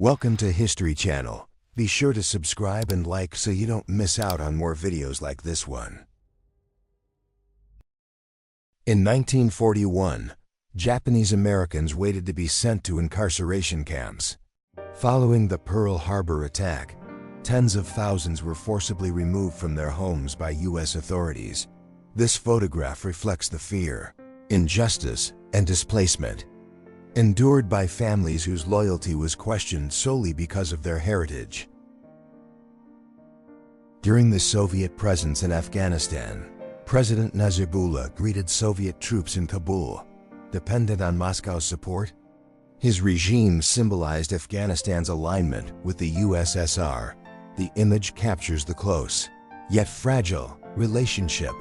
Welcome to History Channel. Be sure to subscribe and like so you don't miss out on more videos like this one. In 1941, Japanese Americans waited to be sent to incarceration camps. Following the Pearl Harbor attack, tens of thousands were forcibly removed from their homes by U.S. authorities. This photograph reflects the fear, injustice, and displacement endured by families whose loyalty was questioned solely because of their heritage. During the Soviet presence in Afghanistan, President Nazarullah greeted Soviet troops in Kabul. Dependent on Moscow's support, his regime symbolized Afghanistan's alignment with the USSR. The image captures the close, yet fragile, relationship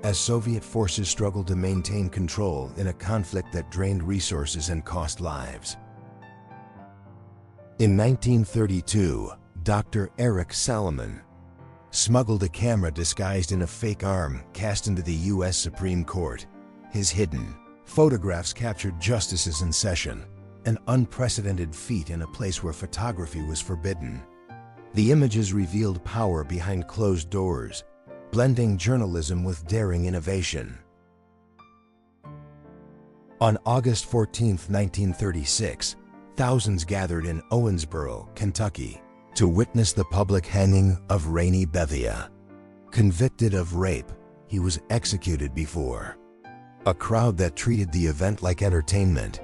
as Soviet forces struggled to maintain control in a conflict that drained resources and cost lives. In 1932, Dr. Eric Salomon smuggled a camera disguised in a fake arm cast into the U.S. Supreme Court. His hidden photographs captured justices in session, an unprecedented feat in a place where photography was forbidden. The images revealed power behind closed doors, blending journalism with daring innovation. On August 14, 1936, thousands gathered in Owensboro, Kentucky, to witness the public hanging of Rainy Bethia. Convicted of rape, he was executed before a crowd that treated the event like entertainment.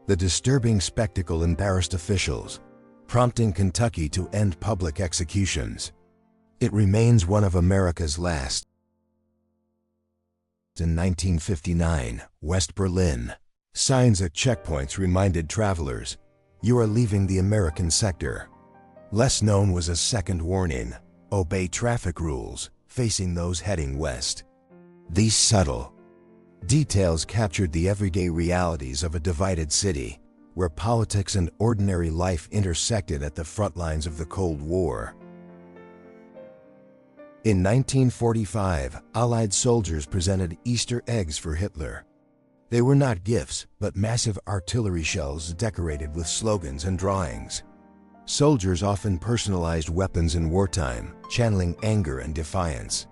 The disturbing spectacle embarrassed officials, prompting Kentucky to end public executions. It remains one of America's last. In 1959, West Berlin, signs at checkpoints reminded travelers, "You are leaving the American sector." Less known was a second warning: obey traffic rules, facing those heading west. These subtle details captured the everyday realities of a divided city, where politics and ordinary life intersected at the front lines of the Cold War. In 1945, Allied soldiers presented Easter eggs for Hitler. They were not gifts, but massive artillery shells decorated with slogans and drawings. Soldiers often personalized weapons in wartime, channeling anger and defiance.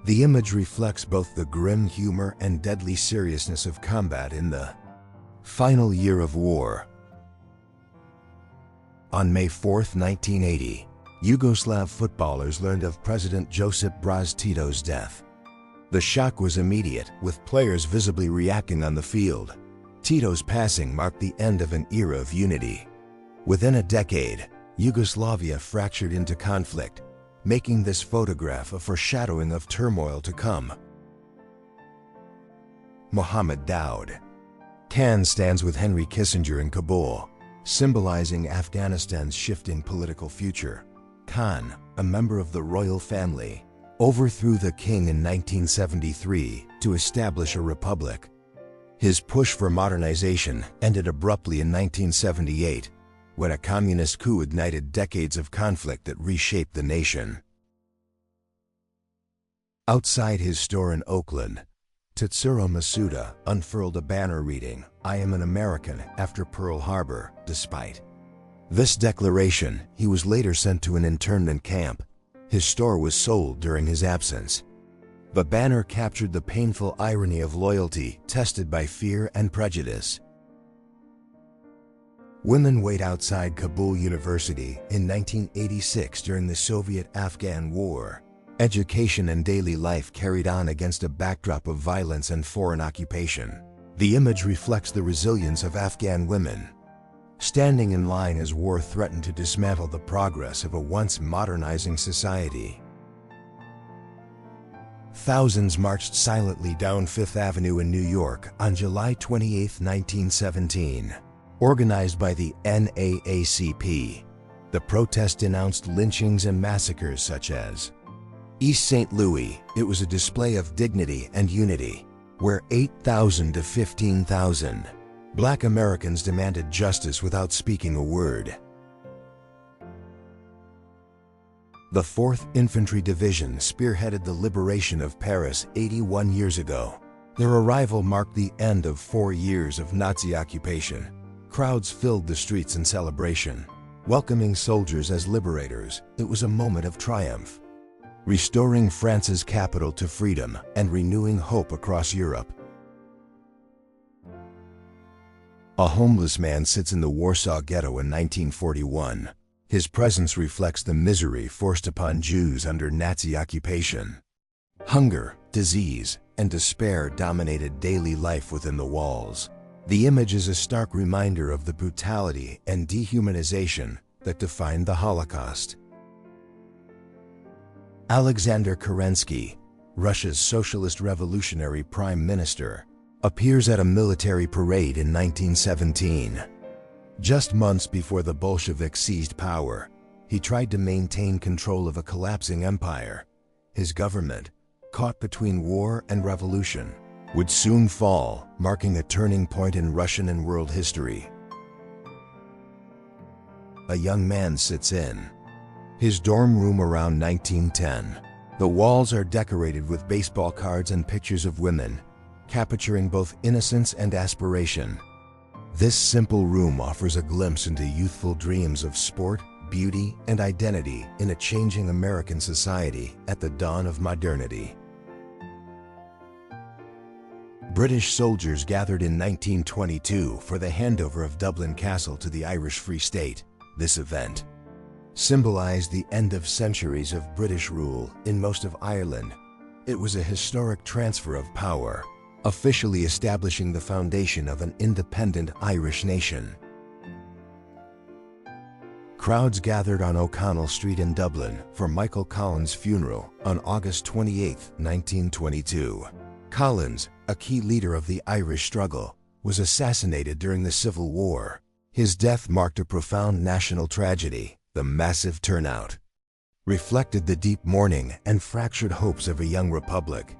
The image reflects both the grim humor and deadly seriousness of combat in the final year of war. On May 4, 1980, Yugoslav footballers learned of President Josip Broz Tito's death. The shock was immediate, with players visibly reacting on the field. Tito's passing marked the end of an era of unity. Within a decade, Yugoslavia fractured into conflict, making this photograph a foreshadowing of turmoil to come. Mohammad Daoud Khan stands with Henry Kissinger in Kabul, symbolizing Afghanistan's shifting political future. Khan, a member of the royal family, overthrew the king in 1973 to establish a republic. His push for modernization ended abruptly in 1978, when a communist coup ignited decades of conflict that reshaped the nation. Outside his store in Oakland, Tetsuro Masuda unfurled a banner reading, "I am an American," after Pearl Harbor. Despite this declaration, he was later sent to an internment camp. His store was sold during his absence. The banner captured the painful irony of loyalty tested by fear and prejudice. Women wait outside Kabul University in 1986 during the Soviet-Afghan War. Education and daily life carried on against a backdrop of violence and foreign occupation. The image reflects the resilience of Afghan women, standing in line as war threatened to dismantle the progress of a once modernizing society. Thousands marched silently down Fifth Avenue in New York on July 28, 1917. Organized by the NAACP, the protest denounced lynchings and massacres such as East St. Louis. It was a display of dignity and unity, where 8,000 to 15,000 Black Americans demanded justice without speaking a word. The 4th Infantry Division spearheaded the liberation of Paris 81 years ago. Their arrival marked the end of 4 years of Nazi occupation. Crowds filled the streets in celebration. Welcoming soldiers as liberators, it was a moment of triumph, restoring France's capital to freedom and renewing hope across Europe. A homeless man sits in the Warsaw Ghetto in 1941. His presence reflects the misery forced upon Jews under Nazi occupation. Hunger, disease, and despair dominated daily life within the walls. The image is a stark reminder of the brutality and dehumanization that defined the Holocaust. Alexander Kerensky, Russia's socialist revolutionary prime minister, appears at a military parade in 1917. Just months before the Bolsheviks seized power, he tried to maintain control of a collapsing empire. His government, caught between war and revolution, would soon fall, marking a turning point in Russian and world history. A young man sits in his dorm room around 1910. The walls are decorated with baseball cards and pictures of women, capturing both innocence and aspiration. This simple room offers a glimpse into youthful dreams of sport, beauty, and identity in a changing American society at the dawn of modernity. British soldiers gathered in 1922 for the handover of Dublin Castle to the Irish Free State. This event symbolized the end of centuries of British rule in most of Ireland. It was a historic transfer of power, officially establishing the foundation of an independent Irish nation. Crowds gathered on O'Connell Street in Dublin for Michael Collins' funeral on August 28, 1922. Collins, a key leader of the Irish struggle, was assassinated during the Civil War. His death marked a profound national tragedy. The massive turnout reflected the deep mourning and fractured hopes of a young republic.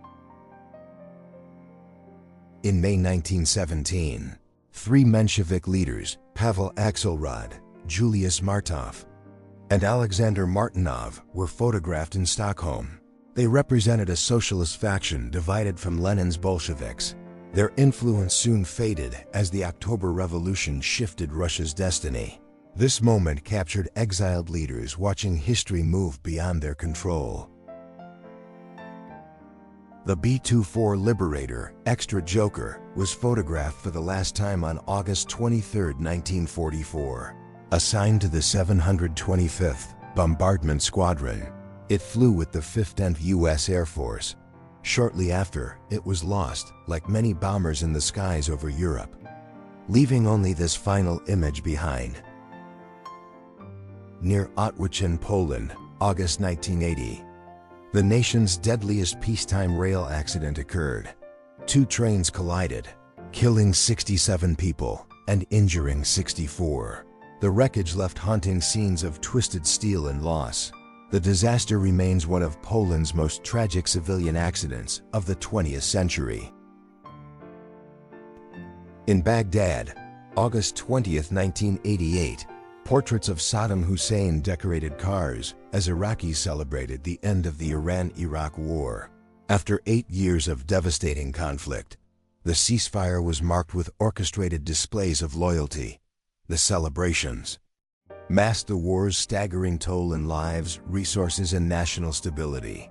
In May 1917, three Menshevik leaders, Pavel Axelrod, Julius Martov, and Alexander Martynov, were photographed in Stockholm. They represented a socialist faction divided from Lenin's Bolsheviks. Their influence soon faded as the October Revolution shifted Russia's destiny. This moment captured exiled leaders watching history move beyond their control. The B-24 Liberator, Extra Joker, was photographed for the last time on August 23, 1944. Assigned to the 725th Bombardment Squadron, it flew with the 5th U.S. Air Force. Shortly after, it was lost, like many bombers in the skies over Europe, leaving only this final image behind. Near Otwocin, Poland, August 1980, the nation's deadliest peacetime rail accident occurred. Two trains collided, killing 67 people and injuring 64. The wreckage left haunting scenes of twisted steel and loss. The disaster remains one of Poland's most tragic civilian accidents of the 20th century. In Baghdad, August 20, 1988, portraits of Saddam Hussein decorated cars as Iraqis celebrated the end of the Iran-Iraq War. After 8 years of devastating conflict, the ceasefire was marked with orchestrated displays of loyalty. The celebrations masked the war's staggering toll in lives, resources, and national stability.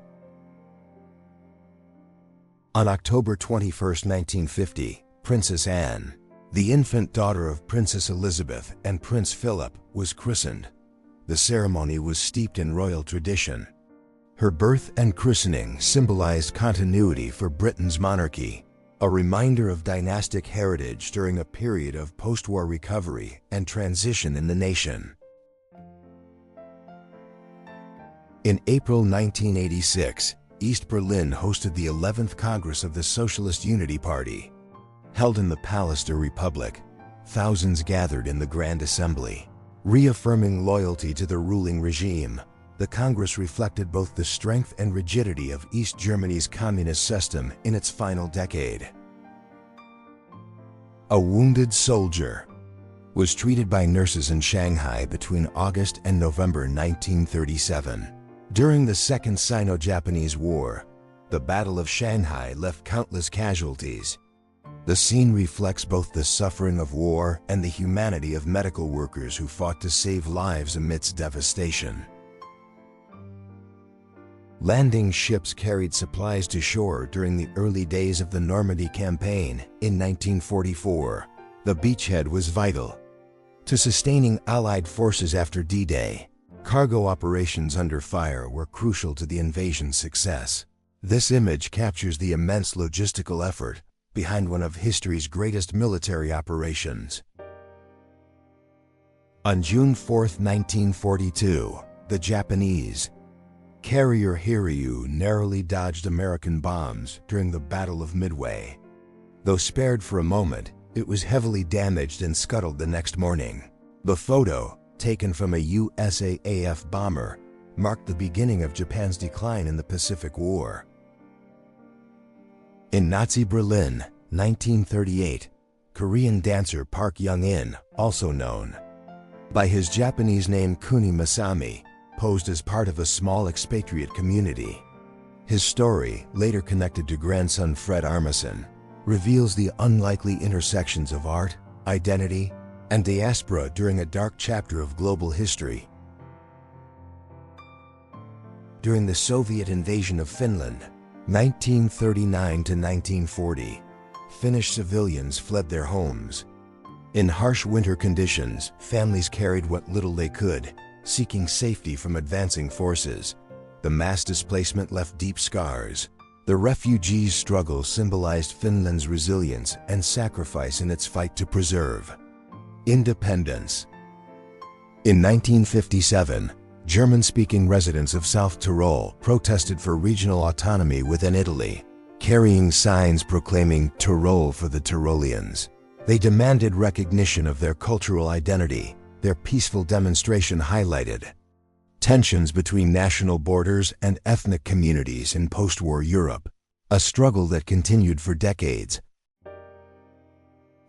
On October 21, 1950, Princess Anne, the infant daughter of Princess Elizabeth and Prince Philip, was christened. The ceremony was steeped in royal tradition. Her birth and christening symbolized continuity for Britain's monarchy, a reminder of dynastic heritage during a period of post-war recovery and transition in the nation. In April 1986, East Berlin hosted the 11th Congress of the Socialist Unity Party. Held in the Palace der Republik, thousands gathered in the Grand Assembly. Reaffirming loyalty to the ruling regime, the Congress reflected both the strength and rigidity of East Germany's communist system in its final decade. A wounded soldier was treated by nurses in Shanghai between August and November 1937. During the Second Sino-Japanese War, the Battle of Shanghai left countless casualties. The scene reflects both the suffering of war and the humanity of medical workers who fought to save lives amidst devastation. Landing ships carried supplies to shore during the early days of the Normandy campaign in 1944. The beachhead was vital to sustaining Allied forces after D-Day. Cargo operations under fire were crucial to the invasion's success. This image captures the immense logistical effort behind one of history's greatest military operations. On June 4, 1942, the Japanese carrier Hiryu narrowly dodged American bombs during the Battle of Midway. Though spared for a moment, it was heavily damaged and scuttled the next morning. The photo, taken from a USAAF bomber, marked the beginning of Japan's decline in the Pacific War. In Nazi Berlin, 1938, Korean dancer Park Young-in, also known by his Japanese name Kuni Masami, posed as part of a small expatriate community. His story, later connected to grandson Fred Armisen, reveals the unlikely intersections of art, identity, and diaspora during a dark chapter of global history. During the Soviet invasion of Finland, 1939 to 1940, Finnish civilians fled their homes. In harsh winter conditions, families carried what little they could, seeking safety from advancing forces. The mass displacement left deep scars. The refugees' struggle symbolized Finland's resilience and sacrifice in its fight to preserve independence. In 1957, German-speaking residents of South Tyrol protested for regional autonomy within Italy, carrying signs proclaiming Tyrol for the Tyroleans. They demanded recognition of their cultural identity. Their peaceful demonstration highlighted tensions between national borders and ethnic communities in post-war Europe, a struggle that continued for decades.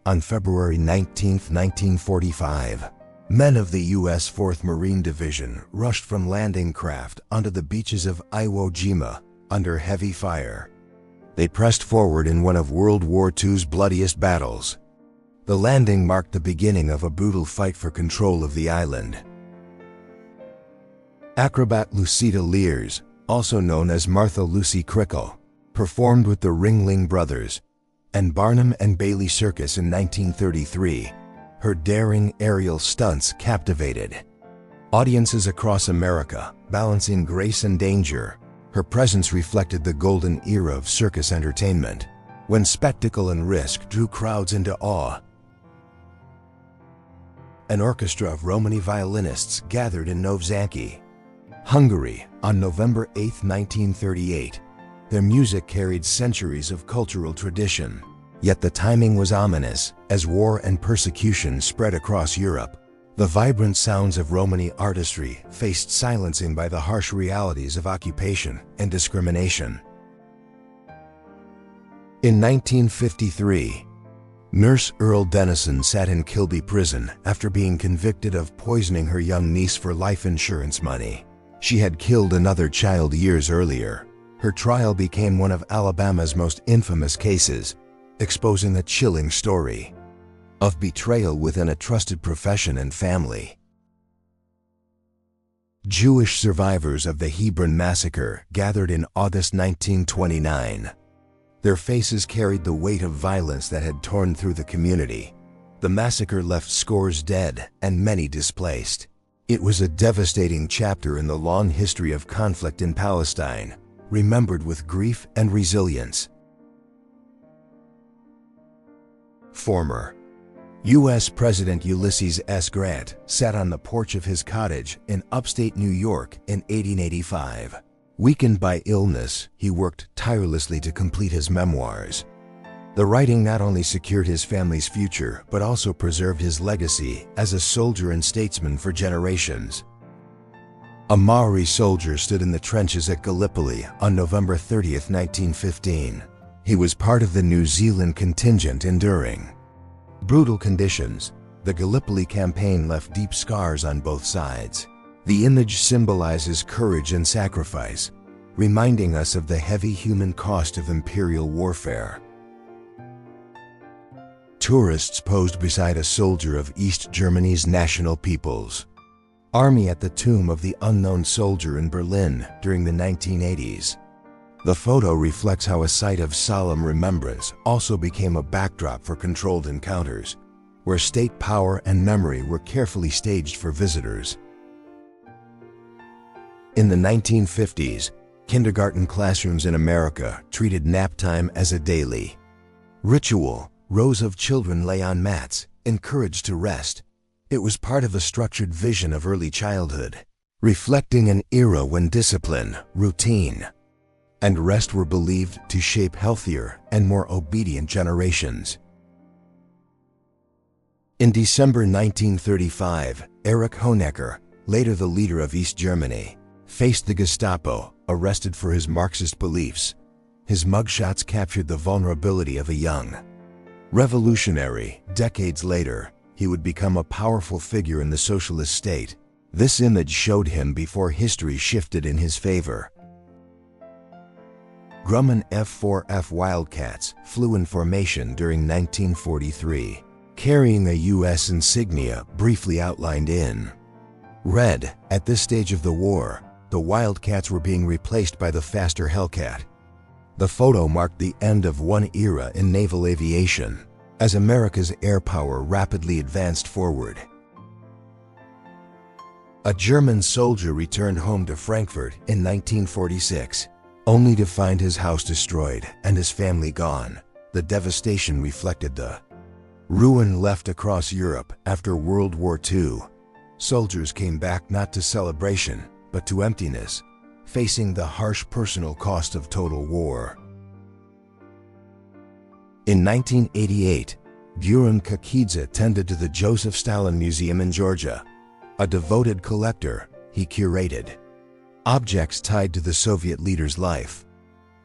On February 19, 1945, men of the U.S. 4th Marine Division rushed from landing craft onto the beaches of Iwo Jima under heavy fire. They pressed forward in one of World War II's bloodiest battles. The landing marked the beginning of a brutal fight for control of the island. Acrobat Lucida Lears, also known as Martha Lucy Crickle, performed with the Ringling Brothers and Barnum and Bailey Circus in 1933. Her daring aerial stunts captivated audiences across America, balancing grace and danger. Her presence reflected the golden era of circus entertainment, when spectacle and risk drew crowds into awe. An orchestra of Romani violinists gathered in Novzanki, Hungary, on November 8, 1938. Their music carried centuries of cultural tradition, yet the timing was ominous as war and persecution spread across Europe. The vibrant sounds of Romani artistry faced silencing by the harsh realities of occupation and discrimination. In 1953, Nurse Earl Dennison sat in Kilby Prison after being convicted of poisoning her young niece for life insurance money. She had killed another child years earlier. Her trial became one of Alabama's most infamous cases, exposing a chilling story of betrayal within a trusted profession and family. Jewish survivors of the Hebron massacre gathered in August 1929. Their faces carried the weight of violence that had torn through the community. The massacre left scores dead and many displaced. It was a devastating chapter in the long history of conflict in Palestine, remembered with grief and resilience. Former U.S. President Ulysses S. Grant sat on the porch of his cottage in upstate New York in 1885. Weakened by illness, he worked tirelessly to complete his memoirs. The writing not only secured his family's future, but also preserved his legacy as a soldier and statesman for generations. A Maori soldier stood in the trenches at Gallipoli on November 30, 1915. He was part of the New Zealand contingent enduring brutal conditions. The Gallipoli campaign left deep scars on both sides. The image symbolizes courage and sacrifice, reminding us of the heavy human cost of imperial warfare. tourists posed beside a soldier of East Germany's National People's Army at the tomb of the unknown soldier in Berlin during the 1980s. The photo reflects how a site of solemn remembrance also became a backdrop for controlled encounters, where state power and memory were carefully staged for visitors. In the 1950s, kindergarten classrooms in America treated nap time as a daily ritual. Rows of children lay on mats, encouraged to rest. It was part of a structured vision of early childhood, reflecting an era when discipline, routine, and rest were believed to shape healthier and more obedient generations. In December 1935, Erich Honecker, later the leader of East Germany, faced the Gestapo, arrested for his Marxist beliefs. His mugshots captured the vulnerability of a young revolutionary. Decades later, he would become a powerful figure in the socialist state. This image showed him before history shifted in his favor. Grumman F-4F Wildcats flew in formation during 1943, carrying a U.S. insignia briefly outlined in red. At this stage of the war, the Wildcats were being replaced by the faster Hellcat. The photo marked the end of one era in naval aviation, as America's air power rapidly advanced forward. A German soldier returned home to Frankfurt in 1946, only to find his house destroyed and his family gone. The devastation reflected the ruin left across Europe after World War II. Soldiers came back not to celebration, but to emptiness, facing the harsh personal cost of total war. In 1988, Buran Kakidze tended to the Joseph Stalin Museum in Georgia. A devoted collector, he curated objects tied to the Soviet leader's life.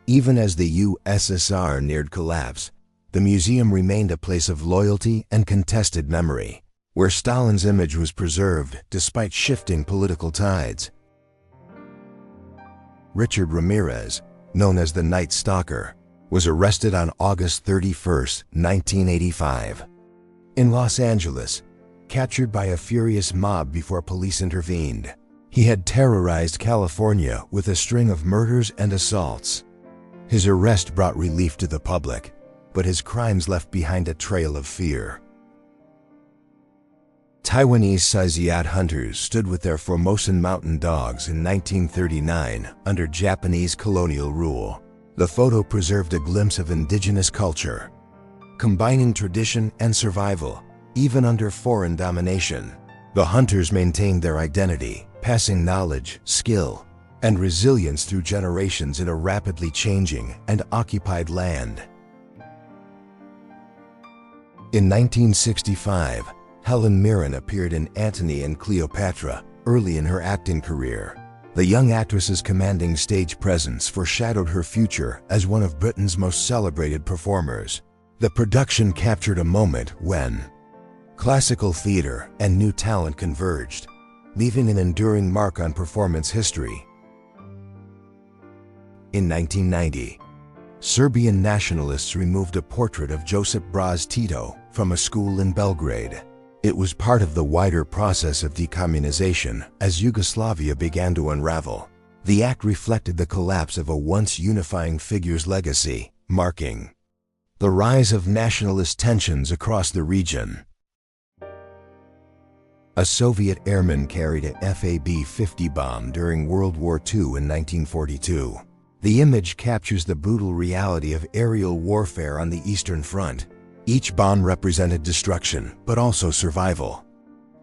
Even as the USSR neared collapse, the museum remained a place of loyalty and contested memory, where Stalin's image was preserved despite shifting political tides. Richard Ramirez, known as the Night Stalker, was arrested on August 31, 1985. In Los Angeles, captured by a furious mob before police intervened. He had terrorized California with a string of murders and assaults. His arrest brought relief to the public, but his crimes left behind a trail of fear. Taiwanese Saisiat hunters stood with their Formosan mountain dogs in 1939 under Japanese colonial rule. The photo preserved a glimpse of indigenous culture, combining tradition and survival, even under foreign domination. The hunters maintained their identity, passing knowledge, skill, and resilience through generations in a rapidly changing and occupied land. In 1965, Helen Mirren appeared in Antony and Cleopatra early in her acting career. The young actress's commanding stage presence foreshadowed her future as one of Britain's most celebrated performers. The production captured a moment when classical theater and new talent converged, leaving an enduring mark on performance history. In 1990, Serbian nationalists removed a portrait of Josip Broz Tito from a school in Belgrade. It was part of the wider process of decommunization as Yugoslavia began to unravel. The act reflected the collapse of a once unifying figure's legacy, marking the rise of nationalist tensions across the region. A Soviet airman carried a FAB-50 bomb during World War II in 1942. The image captures the brutal reality of aerial warfare on the Eastern Front. Each bomb represented destruction, but also survival.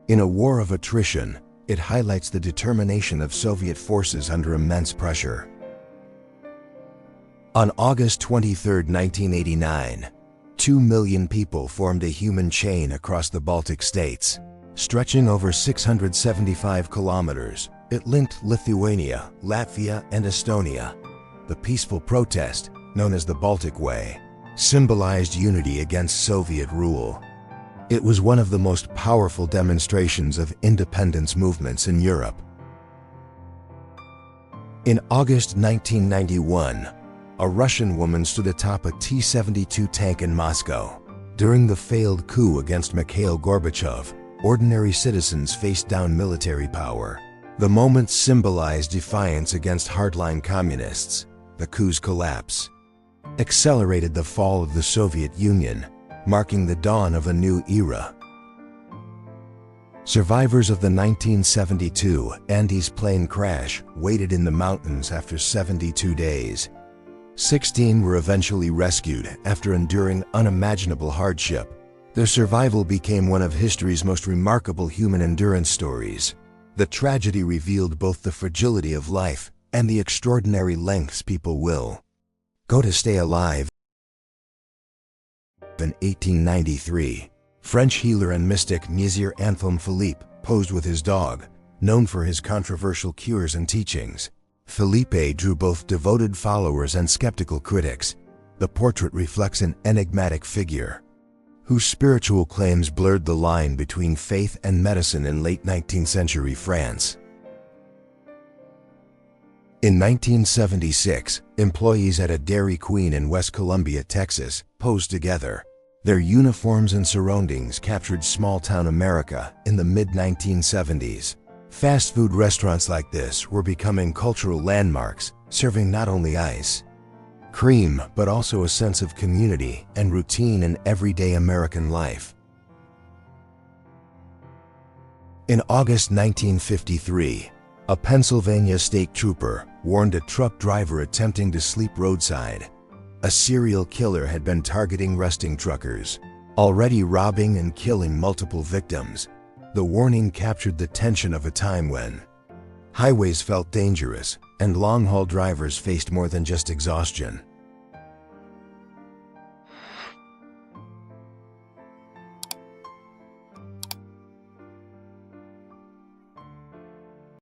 In a war of attrition, it highlights the determination of Soviet forces under immense pressure. On August 23, 1989, 2 million people formed a human chain across the Baltic states. Stretching over 675 kilometers, it linked Lithuania, Latvia, and Estonia. The peaceful protest, known as the Baltic Way, symbolized unity against Soviet rule. It was one of the most powerful demonstrations of independence movements in Europe. In August 1991, a Russian woman stood atop a T-72 tank in Moscow, During the failed coup against Mikhail Gorbachev, ordinary citizens faced down military power. The moment symbolized defiance against hardline communists. The coup's collapse accelerated the fall of the Soviet Union, marking the dawn of a new era. Survivors of the 1972 Andes plane crash waited in the mountains after 72 days. 16 were eventually rescued after enduring unimaginable hardship. Their survival became one of history's most remarkable human endurance stories. The tragedy revealed both the fragility of life and the extraordinary lengths people will go to stay alive. In 1893, French healer and mystic Messire Anselm Philippe posed with his dog, known for his controversial cures and teachings. Philippe drew both devoted followers and skeptical critics. The portrait reflects an enigmatic figure whose spiritual claims blurred the line between faith and medicine in late 19th century France. In 1976, employees at a Dairy Queen in West Columbia, Texas, posed together. Their uniforms and surroundings captured small-town America in the mid-1970s. Fast food restaurants like this were becoming cultural landmarks, serving not only ice cream, but also a sense of community and routine in everyday American life. In August 1953, a Pennsylvania state trooper warned a truck driver attempting to sleep roadside. A serial killer had been targeting resting truckers, already robbing and killing multiple victims. The warning captured the tension of a time when highways felt dangerous and long-haul drivers faced more than just exhaustion.